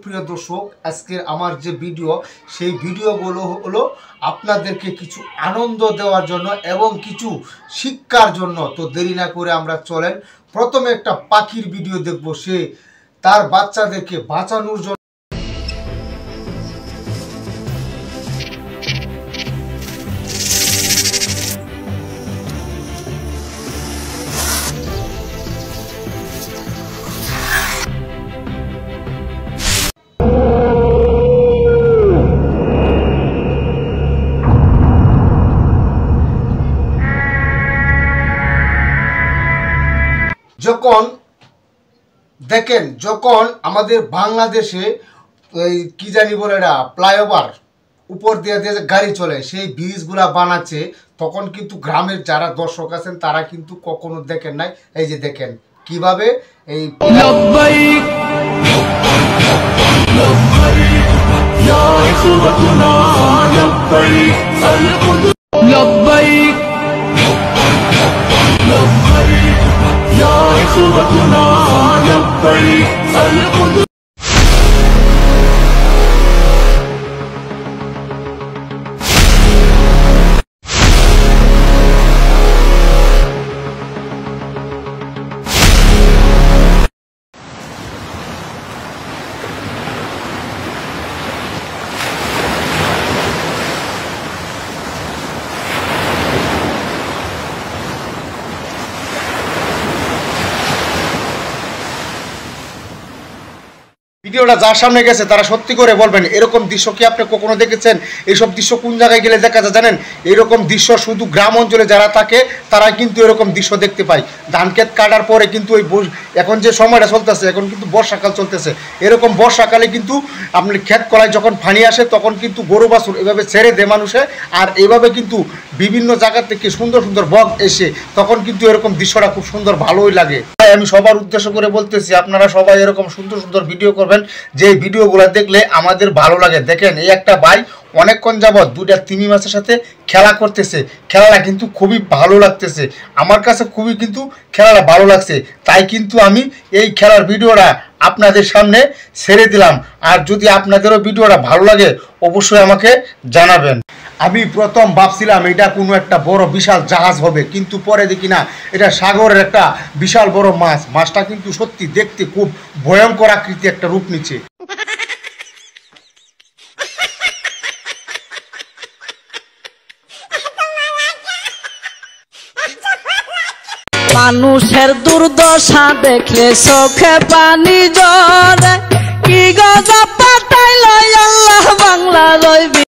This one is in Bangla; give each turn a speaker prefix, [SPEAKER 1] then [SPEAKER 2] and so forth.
[SPEAKER 1] সুপ্রিয় দর্শক, আজকের আমার যে ভিডিও সেই ভিডিওগুলো হলো আপনাদেরকে কিছু আনন্দ দেওয়ার জন্য এবং কিছু শিক্ষার জন্য। তো দেরি না করে আমরা চলেন প্রথমে একটা পাখির ভিডিও দেখব, সে তার বাচ্চাদেরকে বাঁচানোর জন্য যখন আমাদের বাংলাদেশে কি জানি বলে না ফ্লাইওভার উপর দিয়ে গাড়ি চলে, সেই ব্রিজগুলা বানাচ্ছে, তখন কিন্তু গ্রামের যারা দর্শক আছেন তারা কিন্তু কখনো দেখেন নাই। এই যে দেখেন কিভাবে এই ভিডিওটা যার সামনে গেছে তারা সত্যি করে বলবেন এরকম দৃশ্য কি আপনি কখনো দেখেছেন? এইসব দৃশ্য কোন জায়গায় গেলে দেখা যায় জানেন? এরকম দৃশ্য শুধু গ্রাম অঞ্চলে যারা থাকে তারা কিন্তু এরকম দৃশ্য দেখতে পায়। ধান ক্ষেত কাটার পরে কিন্তু ওই এখন যে সময়টা চলতেছে, এখন কিন্তু বর্ষাকাল চলতেছে, এরকম বর্ষাকালে কিন্তু আপনার ক্ষেত কলায় যখন পানি আসে তখন কিন্তু গরু বাছুর এভাবে ছেড়ে দেয় মানুষে, আর এইভাবে কিন্তু বিভিন্ন জায়গা থেকে সুন্দর সুন্দর বক এসে তখন কিন্তু এরকম দৃশ্যটা খুব সুন্দর ভালোই লাগে। তাই আমি সবার উদ্দেশ্য করে বলতেছি আপনারা সবাই এরকম সুন্দর সুন্দর ভিডিও করবেন, যে ভিডিওগুলো দেখলে আমাদের ভালো লাগে। দেখেন এই একটা ভাই অনেকক্ষণ যাবৎ দুইটা তিমি মাছের সাথে খেলা করতেছে, খেলাটা কিন্তু খুবই ভালো লাগতেছে, আমার কাছে খুবই কিন্তু খেলাটা ভালো লাগছে, তাই কিন্তু আমি এই খেলার ভিডিওটা আপনাদের সামনে ছেড়ে দিলাম। আর যদি আপনাদেরও ভিডিওটা ভালো লাগে অবশ্যই আমাকে জানাবেন। আমি প্রথম ভাবছিলাম এটা কোনো একটা বড় বিশাল জাহাজ হবে, কিন্তু পরে দেখি না এটা সাগরের একটা বিশাল বড় মাছ। মাছটা কিন্তু সত্যি দেখতে খুব ভয়ঙ্কর আকৃতি একটা রূপ নিচ্ছে।
[SPEAKER 2] মানুষের দুর্দশা দেখলে চোখে পানি ঝরে, কি গো